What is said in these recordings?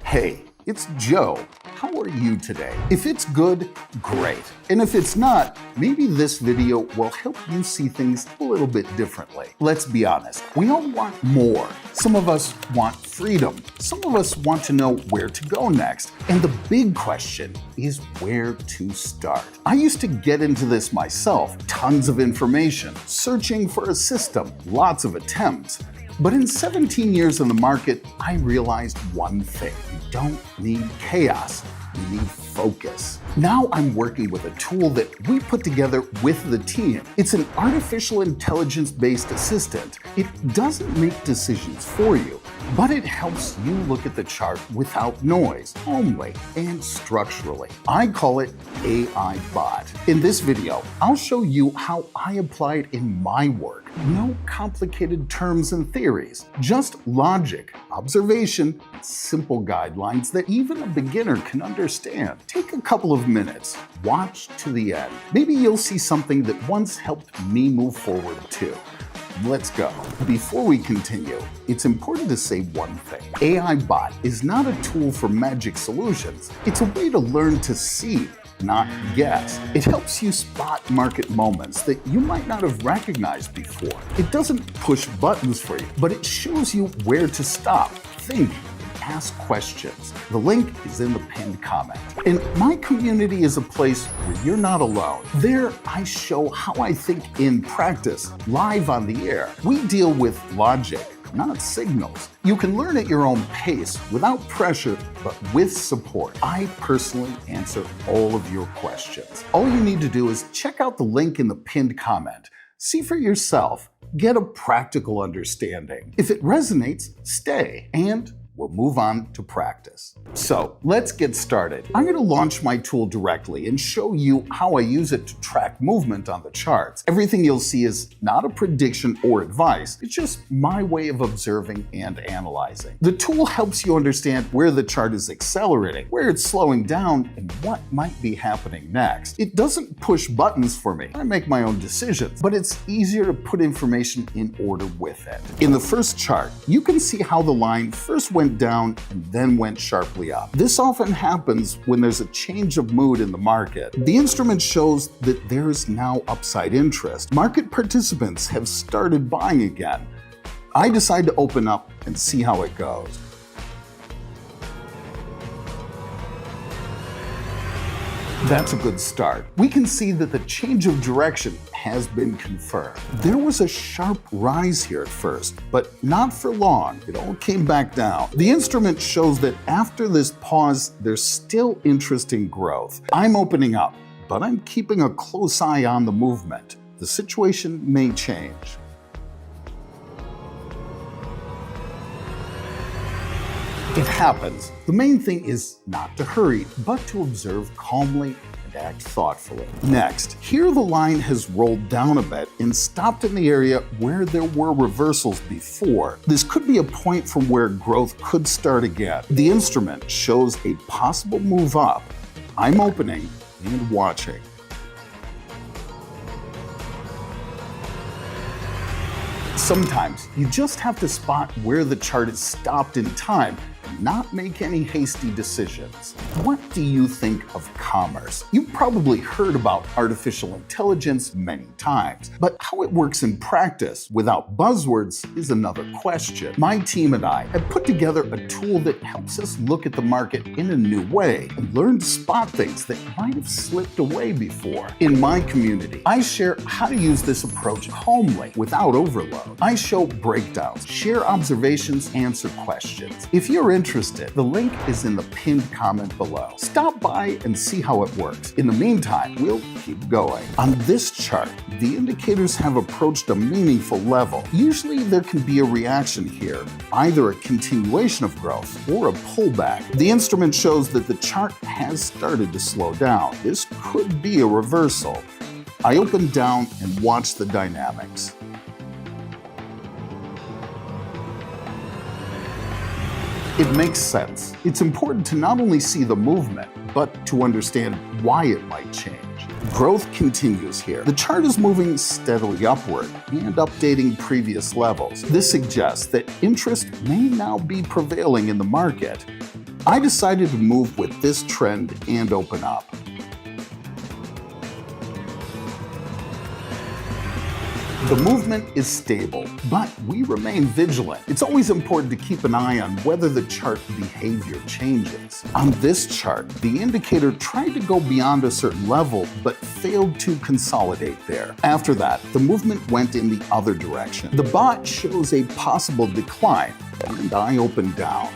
Hey, it's Joe. How are you today? If it's good, great. And if it's not, maybe this video will help you see things a little bit differently. Let's be honest, we all want more. Some of us want freedom. Some of us want to know where to go next. And the big question is where to start. I used to get into this myself. Tons of information, searching for a system, lots of attempts. But in 17 years in the market, I realized one thing. You don't need chaos, you need focus. Now I'm working with a tool that we put together with the team. It's an artificial intelligence-based assistant. It doesn't make decisions for you, but it helps you look at the chart without noise, calmly and structurally. I call it AI Bot. In this video, I'll show you how I apply it in my work. No complicated terms and theories, just logic, observation, and simple guidelines that even a beginner can understand. Take a couple of minutes, watch to the end. Maybe you'll see something that once helped me move forward too. Let's go. Before we continue, it's important to say one thing. AI Bot is not a tool for magic solutions. It's a way to learn to see, not guess. It helps you spot market moments that you might not have recognized before. It doesn't push buttons for you, but it shows you where to stop, think, and ask questions. The link is in the pinned comment. And my community is a place where you're not alone. There, I show how I think in practice, live on the air. We deal with logic, not signals. You can learn at your own pace without pressure, but with support. I personally answer all of your questions. All you need to do is check out the link in the pinned comment. See for yourself, get a practical understanding. If it resonates, stay, and we'll move on to practice. So let's get started. I'm going to launch my tool directly and show you how I use it to track movement on the charts. Everything you'll see is not a prediction or advice. It's just my way of observing and analyzing. The tool helps you understand where the chart is accelerating, where it's slowing down, and what might be happening next. It doesn't push buttons for me. I make my own decisions, but it's easier to put information in order with it. In the first chart, you can see how the line first went down and then went sharply up. This often happens when there's a change of mood in the market. The instrument shows that there is now upside interest. Market participants have started buying again. I decide to open up and see how it goes. That's a good start. We can see that the change of direction has been confirmed. There was a sharp rise here at first, but not for long. It all came back down. The instrument shows that after this pause, there's still interesting growth. I'm opening up, but I'm keeping a close eye on the movement. The situation may change. It happens. The main thing is not to hurry, but to observe calmly and act thoughtfully. Next, here the line has rolled down a bit and stopped in the area where there were reversals before. This could be a point from where growth could start again. The instrument shows a possible move up. I'm opening and watching. Sometimes you just have to spot where the chart is stopped in time and not make any hasty decisions. What do you think of commerce? You've probably heard about artificial intelligence many times, but how it works in practice without buzzwords is another question. My team and I have put together a tool that helps us look at the market in a new way and learn to spot things that might have slipped away before. In my community, I share how to use this approach calmly without overload. I show breakdowns, share observations, answer questions. If you're interested, the link is in the pinned comment below. Stop by and see how it works. In the meantime, we'll keep going. On this chart, the indicators have approached a meaningful level. Usually there can be a reaction here, either a continuation of growth or a pullback. The instrument shows that the chart has started to slow down. This could be a reversal. I open down and watch the dynamics. It makes sense. It's important to not only see the movement, but to understand why it might change. Growth continues here. The chart is moving steadily upward and updating previous levels. This suggests that interest may now be prevailing in the market. I decided to move with this trend and open up. The movement is stable, but we remain vigilant. It's always important to keep an eye on whether the chart behavior changes. On this chart, the indicator tried to go beyond a certain level, but failed to consolidate there. After that, the movement went in the other direction. The bot shows a possible decline, and I opened down.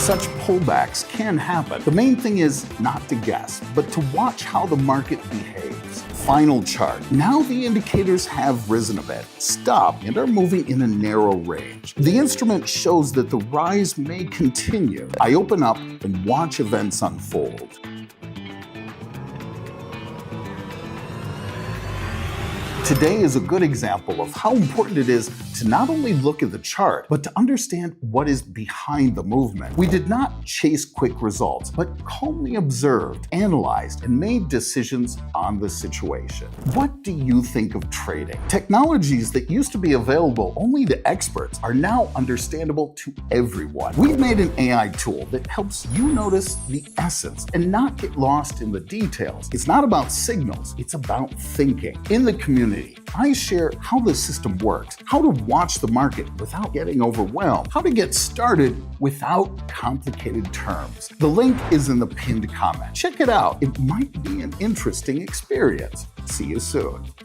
Such pullbacks can happen. The main thing is not to guess, but to watch how the market behaves. Final chart. Now the indicators have risen a bit, stopped, and are moving in a narrow range. The instrument shows that the rise may continue. I open up and watch events unfold. Today is a good example of how important it is to not only look at the chart, but to understand what is behind the movement. We did not chase quick results, but calmly observed, analyzed, and made decisions on the situation. What do you think of trading? Technologies that used to be available only to experts are now understandable to everyone. We've made an AI tool that helps you notice the essence and not get lost in the details. It's not about signals, it's about thinking. In the community, I share how the system works, how to watch the market without getting overwhelmed, how to get started without complicated terms. The link is in the pinned comment. Check it out. It might be an interesting experience. See you soon.